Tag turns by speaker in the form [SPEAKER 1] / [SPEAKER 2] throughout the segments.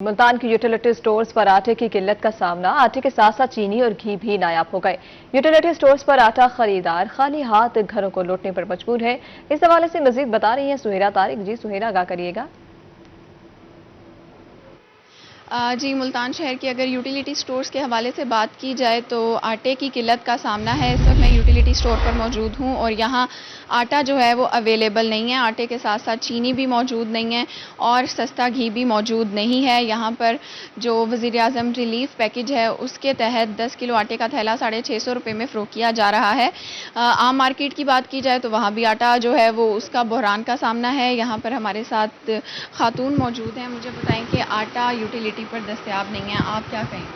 [SPEAKER 1] मुल्तान की utility stores पर आटे की किल्लत का सामना। आटे के साथ साथ चीनी और घी भी नायाब हो गए। यूटिलिटी स्टोर्स पर आटा खरीदार खाली हाथ घरों को लौटने पर मजबूर है। इस हवाले से मजीद बता रही हैं सुहेरा तारिक। जी सुहेरा, आगाह करिएगा।
[SPEAKER 2] जी, मुल्तान शहर की अगर यूटिलिटी स्टोर्स के हवाले से बात की जाए तो आटे की किल्लत का सामना है। इस वक्त मैं यूटिलिटी स्टोर पर मौजूद हूँ और यहाँ आटा जो है वो अवेलेबल नहीं है। आटे के साथ साथ चीनी भी मौजूद नहीं है और सस्ता घी भी मौजूद नहीं है। यहाँ पर जो वज़ीर-ए-आज़म रिलीफ पैकेज है उसके तहत 10 किलो आटे का थैला 650 रुपये में फ़रोख्त किया जा रहा है। आम मार्केट की बात की जाए तो वहाँ भी आटा जो है वो उसका बहरान का सामना है। यहाँ पर हमारे साथ खातून मौजूद हैं। मुझे बताएं कि आटा यूटिलिटी पर दस्तयाब नहीं है, आप क्या कहेंगे?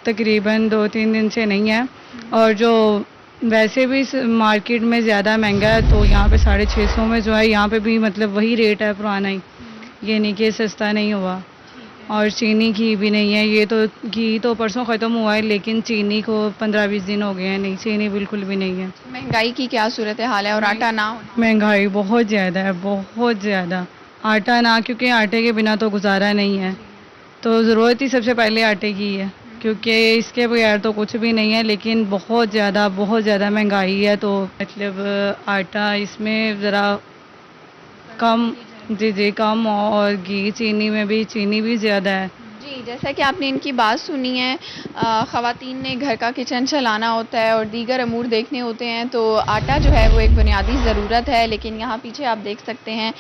[SPEAKER 3] तकरीबन 2-3 दिन से नहीं है और जो वैसे भी मार्केट में ज़्यादा महंगा है, तो यहाँ पे 650 में जो है यहाँ पे भी मतलब वही रेट है पुराना ही। ये नहीं कि सस्ता नहीं हुआ। और चीनी घी भी नहीं है। ये तो घी तो परसों ख़त्म हुआ है, लेकिन चीनी को 15-20 दिन हो गए हैं, नहीं चीनी बिल्कुल भी नहीं है।
[SPEAKER 2] महंगाई की क्या सूरत हाल है और आटा ना होना?
[SPEAKER 3] महंगाई बहुत ज़्यादा है, बहुत ज़्यादा। आटा ना, क्योंकि आटे के बिना तो गुजारा नहीं है, तो ज़रूरत ही सबसे पहले आटे की है, क्योंकि इसके बगैर तो कुछ भी नहीं है। लेकिन बहुत ज़्यादा महंगाई है, तो मतलब आटा इसमें ज़रा कम, जी कम, और घी चीनी में भी चीनी भी ज़्यादा है।
[SPEAKER 2] जी, जैसा कि आपने इनकी बात सुनी है, ख़वातीन ने घर का किचन चलाना होता है और दीगर अमूर देखने होते हैं, तो आटा जो है वो एक बुनियादी ज़रूरत है। लेकिन यहाँ पीछे आप देख सकते हैं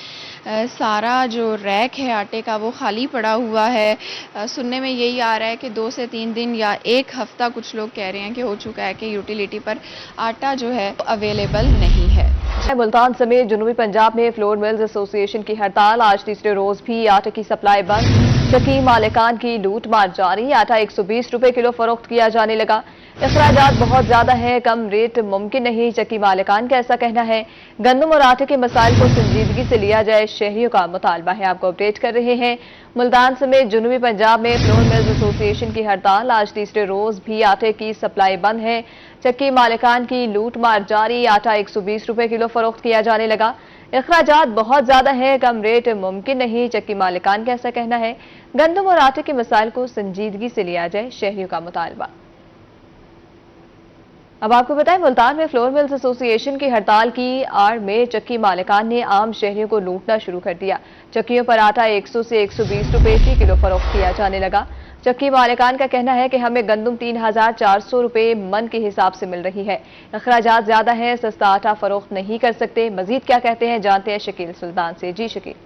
[SPEAKER 2] सारा जो रैक है आटे का वो खाली पड़ा हुआ है। सुनने में यही आ रहा है कि 2 से 3 दिन या 1 हफ़्ता कुछ लोग कह रहे हैं कि हो चुका है कि यूटिलिटी पर आटा जो है अवेलेबल नहीं है।
[SPEAKER 1] मुल्तान समेत जनूबी पंजाब में फ्लोर मिल्स एसोसिएशन की हड़ताल। आज तीसरे रोज भी आटे की सप्लाई बंद। चक्की मालिकान की लूट मार जारी। आटा 120 रुपए किलो फरोख्त किया जाने लगा। अखराजात बहुत ज्यादा है, कम रेट मुमकिन नहीं, चक्की मालिकान का ऐसा कहना है। गंदम और आटे के मसाइल को संजीदगी से लिया जाए, शहरियों का मुतालबा है। आपको अपडेट कर रहे हैं। मुल्तान समेत जनूबी पंजाब में फ्लोर मिल्स एसोसिएशन की हड़ताल। आज तीसरे रोज भी आटे की सप्लाई बंद है। चक्की मालिकान की लूट मार जारी। आटा 120 रुपए किलो फरोख्त किया जाने लगा। अखराजात बहुत ज्यादा है, कम रेट मुमकिन नहीं, चक्की मालिकान का ऐसा कहना है। गंदम और आटे के मसाइल को संजीदगी से लिया जाए, शहरियों का मुतालबा। अब आपको बताएं, मुल्तान में फ्लोर मिल्स एसोसिएशन की हड़ताल की आड़ में चक्की मालिकान ने आम शहरियों को लूटना शुरू कर दिया। चक्कियों पर आटा 100 से 120 रुपए फी किलो फरोख्त किया जाने लगा। चक्की मालिकान का कहना है कि हमें गंदम 3400 रुपए मन के हिसाब से मिल रही है। अखराजात ज्यादा है, सस्ता आटा फरोख्त नहीं कर सकते। मजीद क्या कहते हैं जानते हैं शकील सुल्तान से। जी शकील।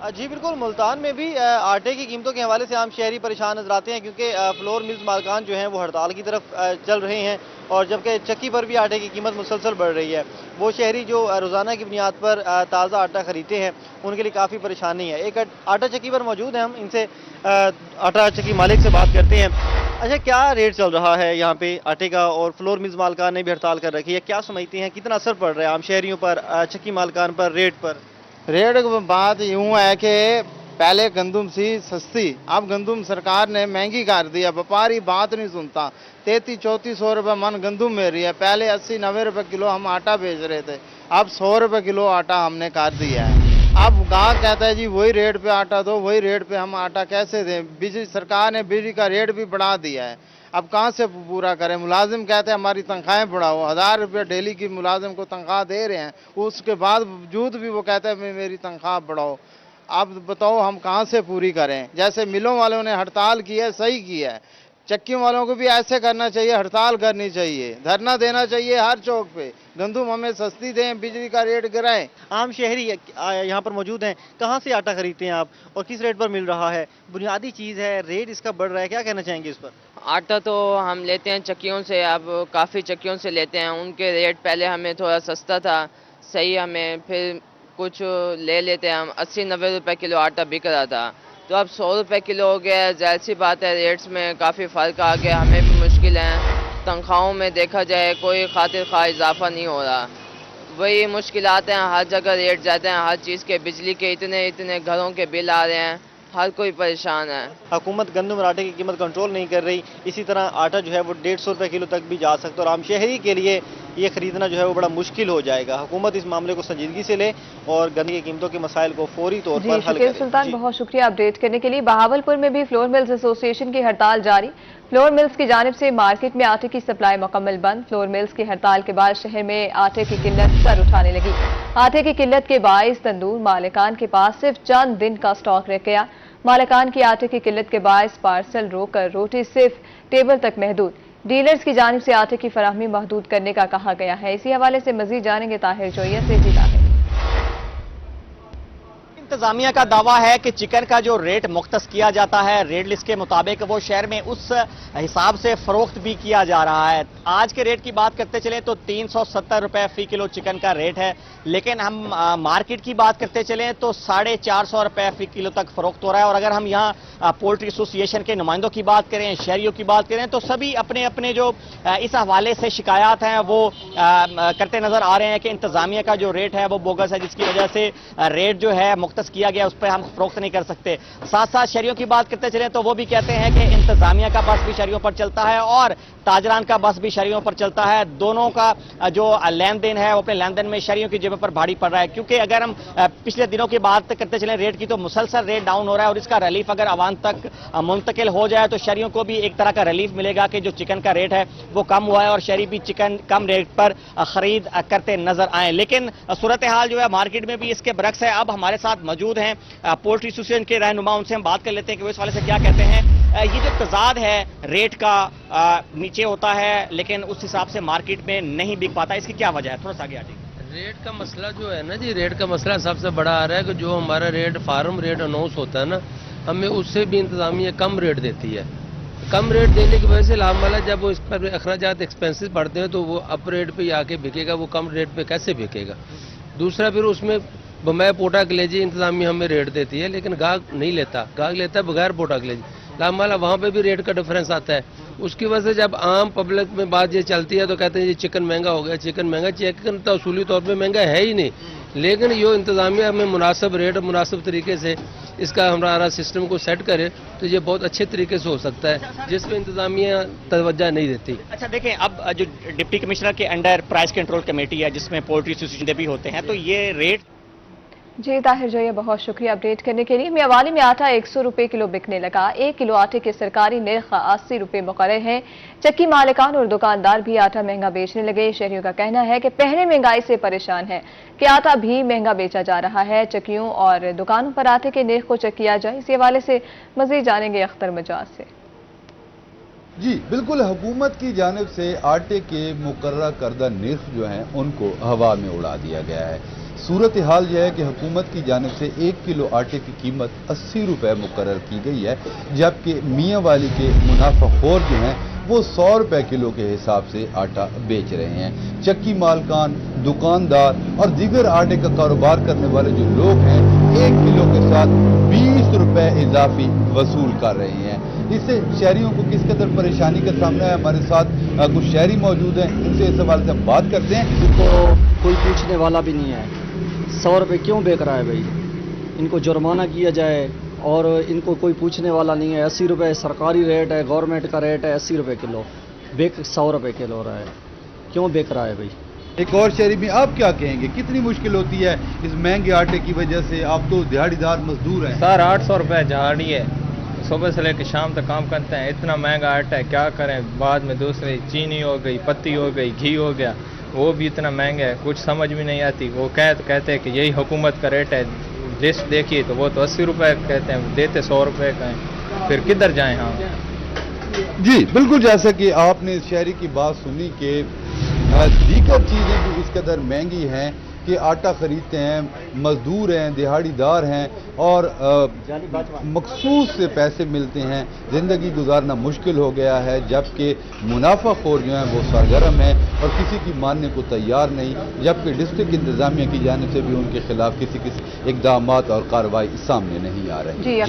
[SPEAKER 4] जी बिल्कुल, मुल्तान में भी आटे की कीमतों के हवाले से आम शहरी परेशान नजर आते हैं, क्योंकि फ्लोर मिल्स मालिकान जो हैं वो हड़ताल की तरफ चल रहे हैं, और जबकि चक्की पर भी आटे की कीमत मुसलसल बढ़ रही है। वो शहरी जो रोज़ाना की बुनियाद पर ताज़ा आटा ख़रीदते हैं उनके लिए काफ़ी परेशानी है। एक आटा चक्की पर मौजूद है, हम इनसे आटा चक्की मालिक से बात करते हैं। अच्छा, क्या रेट चल रहा है यहाँ पे आटे का, और फ्लोर मिल्स मालिकान ने भी हड़ताल कर रखी है, क्या समझते हैं कितना असर पड़ रहा है आम शहरियों पर, चक्की मालिकान पर, रेट पर?
[SPEAKER 5] रेट की बात यूँ है कि पहले गंदम सी सस्ती, अब गंदम सरकार ने महंगी कर दिया। व्यापारी बात नहीं सुनता। 3300-3400 रुपये मन गंदम में रही है। पहले 80-90 रुपये किलो हम आटा बेच रहे थे, अब 100 रुपये किलो आटा हमने कर दिया है। अब गाँव कहता है जी वही रेट पे आटा दो, वही रेट पे हम आटा कैसे दें? बिजली, सरकार ने बिजली का रेट भी बढ़ा दिया है, अब कहाँ से पूरा करें? मुलाजिम कहते हैं हमारी तनख्वाहें बढ़ाओ, 1000 रुपये डेली की मुलाजिम को तनख्वाह दे रहे हैं, उसके बावजूद भी वो कहते हैं मेरी तनख्वाह बढ़ाओ। अब बताओ हम कहाँ से पूरी करें? जैसे मिलों वालों ने हड़ताल की है, सही की है, चक्कियों वालों को भी ऐसे करना चाहिए, हड़ताल करनी चाहिए, धरना देना चाहिए हर चौक पे, गंदम हमें सस्ती दें, बिजली का रेट गिराएं।
[SPEAKER 4] आम शहरी यहाँ पर मौजूद हैं, कहाँ से आटा खरीदते हैं आप और किस रेट पर मिल रहा है? बुनियादी चीज़ है, रेट इसका बढ़ रहा है, क्या कहना चाहेंगे इस पर?
[SPEAKER 6] आटा तो हम लेते हैं चक्कियों से, अब काफ़ी चक्कियों से लेते हैं। उनके रेट पहले हमें थोड़ा सस्ता था, सही, हमें फिर कुछ ले लेते हैं हम। 80-90 रुपये किलो आटा बिक रहा था, तो अब 100 रुपये किलो हो गया। ज़ाहिर सी बात है रेट्स में काफ़ी फ़र्क आ गया, हमें भी मुश्किल है। तनख्वाहों में देखा जाए कोई खातिर खा इजाफा नहीं हो रहा, वही मुश्किलात हैं। हर जगह रेट जाते हैं, हर चीज़ के, बिजली के इतने घरों के बिल आ रहे हैं, हर कोई परेशान है।
[SPEAKER 4] हुकूमत गंदम और आटे की कीमत कंट्रोल नहीं कर रही, इसी तरह आटा जो है वो 150 रुपये किलो तक भी जा सकता है, और आम शहरी के लिए ये खरीदना जो है वो बड़ा मुश्किल हो जाएगा। हुकूमत इस मामले को संजीदगी से ले और गन्ने की कीमतों के मसाइल को फौरी तौर पर हल करे।
[SPEAKER 1] सुल्तान, बहुत शुक्रिया अपडेट करने के लिए। बहावलपुर में भी फ्लोर मिल्स एसोसिएशन की हड़ताल जारी। फ्लोर मिल्स की जानिब से मार्केट में आटे की सप्लाई मुकम्मल बंद। फ्लोर मिल्स की हड़ताल के बाद शहर में आटे की किल्लत सर उठाने लगी। आटे की किल्लत के बाइस तंदूर मालिकान के पास सिर्फ चंद दिन का स्टॉक रह गया। मालिकान की आटे की किल्लत के बाइस पार्सल रोककर रोटी सिर्फ टेबल तक महदूद। डीलर्स की जानिब से आटे की फराहमी महदूद करने का कहा गया है। इसी हवाले से मजीद जानेंगे ताहिर जोइया से। जी ताहिर।
[SPEAKER 7] इंतजामिया का दावा है कि चिकन का जो रेट मुख्तस किया जाता है रेट लिस्ट के मुताबिक वो शहर में उस हिसाब से फरोख्त भी किया जा रहा है। आज के रेट की बात करते चले तो 370 रुपए फी किलो चिकन का रेट है, लेकिन हम मार्केट की बात करते चले तो 450 रुपए फी किलो तक फरोख्त हो रहा है। और अगर हम यहाँ पोल्ट्री एसोसिएशन के नुमाइंदों की बात करें, शहरियों की बात करें, तो सभी अपने अपने जो इस हवाले से शिकायत हैं वो करते नजर आ रहे हैं कि इंतजामिया का जो रेट है वो बोगस है, जिसकी वजह से रेट जो है मुख्तस किया गया उस पर हम फरोख्त नहीं कर सकते। साथ साथ शहरियों की बात करते चले तो वो भी कहते हैं कि इंतजामिया का बस भी शहरियों पर चलता है और ताजरान का बस भी शहरियों पर चलता है। दोनों का जो लेन देन है वो अपने लेन देन में शहरियों की जेब पर भारी पड़ रहा है, क्योंकि अगर हम पिछले दिनों की बात करते चले रेट की तो मुसलसल रेट डाउन हो रहा है और इसका रिलीफ अगर आवाम तक मुंतकिल हो जाए तो शहरियों को भी एक तरह का रिलीफ मिलेगा कि जो चिकन का रेट है वो कम हुआ है और शहरी भी चिकन कम रेट पर खरीद करते नजर आए। लेकिन सूरत हाल जो है मार्केट में भी इसके बरक्स है। अब हमारे साथ मौजूद हैं पोल्ट्री एसोसिएशन के रहनुमा, उनसे हम बात कर लेते हैं कि वो इस वाले से क्या कहते हैं। ये जो तजाद है रेट का नीचे होता है लेकिन उस हिसाब से मार्केट में नहीं बिक पाता, इसकी क्या वजह है? थोड़ा सा आगे आ जाइए।
[SPEAKER 8] रेट का मसला जो है ना जी, रेट का मसला सबसे बड़ा आ रहा है कि जो हमारा रेट फार्म रेट अनाउंस होता है ना, हमें उससे भी इंतजामिया कम रेट देती है। कम रेट देने की वजह से लाभ वाला जब वो इस पर अखराजात एक्सपेंसेस बढ़ते हैं तो वो अप रेट पे आके बिकेगा, वो कम रेट पे कैसे बिकेगा? दूसरा फिर उसमें बमै पोटा कलेजी इंतजामिया हमें रेट देती है लेकिन गाहक नहीं लेता, गाहक लेता है बगैर पोटा कलेजी। लाभ वाला वहाँ पे भी रेट का डिफरेंस आता है। उसकी वजह से जब आम पब्लिक में बात ये चलती है तो कहते हैं ये चिकन महंगा हो गया, चिकन महंगा। चिकन तो असूली तौर पे महंगा है ही नहीं, लेकिन ये इंतजामिया हमें मुनासिब रेट मुनासिब तरीके से इसका हमारा सिस्टम को सेट करे तो ये बहुत अच्छे तरीके से हो सकता है, जिसमें इंतजामिया तवज्जो नहीं देती।
[SPEAKER 7] अच्छा देखें, अब जो डिप्टी कमिश्नर के अंडर प्राइस कंट्रोल कमेटी है जिसमें पोल्ट्री एसोसिएशन भी होते हैं, तो ये रेट।
[SPEAKER 1] जी ताहिर जोइया, बहुत शुक्रिया अपडेट करने के लिए। मेवाली में आटा 100 रुपए किलो बिकने लगा। 1 किलो आटे के सरकारी निर्ख 80 रुपए मुकर्रर है। चक्की मालिकान और दुकानदार भी आटा महंगा बेचने लगे। शहरियों का कहना है कि पहले महंगाई से परेशान है कि आटा भी महंगा बेचा जा रहा है। चक्कियों और दुकानों पर आटे के निर्ख को चेक किया जाए। इसी हवाले से मजीद जानेंगे अख्तर मजाज से।
[SPEAKER 9] जी बिल्कुल, हुकूमत की जानिब से आटे के मुकर्रर करदा निर्ख जो हैं उनको हवा में उड़ा दिया गया है। सूरत हाल यह है कि हुकूमत की जानिब से 1 किलो आटे की कीमत 80 रुपए मुकर्रर की गई है, जबकि मियाँ वाली के मुनाफाखोर जो हैं वो 100 रुपए किलो के हिसाब से आटा बेच रहे हैं। चक्की मालकान, दुकानदार और दीगर आटे का कारोबार करने वाले जो लोग हैं 1 किलो के साथ 20 रुपए इजाफी वसूल कर रहे हैं। इससे शहरियों को किस कदर परेशानी का सामना है। हमारे साथ कुछ शहरी मौजूद हैं, इनसे इस सवाल से हम बात करते हैं।
[SPEAKER 10] इनको कोई पूछने वाला भी नहीं है, 100 रुपये क्यों बेच रहा है भाई? इनको जुर्माना किया जाए और इनको कोई पूछने वाला नहीं है। 80 रुपये सरकारी रेट है, गवर्नमेंट का रेट है 80 रुपये किलो, बेक 100 रुपये किलो हो रहा है, क्यों बेच रहा है भाई?
[SPEAKER 9] एक और शहरी में आप क्या कहेंगे, कितनी मुश्किल होती है इस महंगे आटे की वजह से? आप तो दिहाड़ीदार मजदूर हैं।
[SPEAKER 11] सर 800 रुपये दिहाड़ी है, सुबह से लेकर शाम तक काम करते हैं। इतना महंगा आटा है, क्या करें? बाद में दूसरे चीनी हो गई, पत्ती हो गई, घी हो गया, वो भी इतना महंगा है, कुछ समझ में नहीं आती। वो कहते हैं कि यही हुकूमत का रेट है, लिस्ट देखिए तो वो तो 80 रुपये कहते हैं, देते 100 रुपये का है, फिर किधर जाएं हम?
[SPEAKER 9] जी बिल्कुल, जैसा कि आपने इस शहरी की बात सुनी कि दीगर चीज़ें भी इस कदर महंगी हैं कि आटा खरीदते हैं, मजदूर हैं, दिहाड़ीदार हैं और मखसूस से पैसे मिलते हैं, ज़िंदगी गुजारना मुश्किल हो गया है। जबकि मुनाफाखोर जो हैं वो सरगर्म हैं और किसी की मानने को तैयार नहीं, जबकि डिस्ट्रिक्ट इंतजामिया की जानिब से भी उनके खिलाफ किसी इकदामात और कार्रवाई सामने नहीं आ रही।
[SPEAKER 1] जी।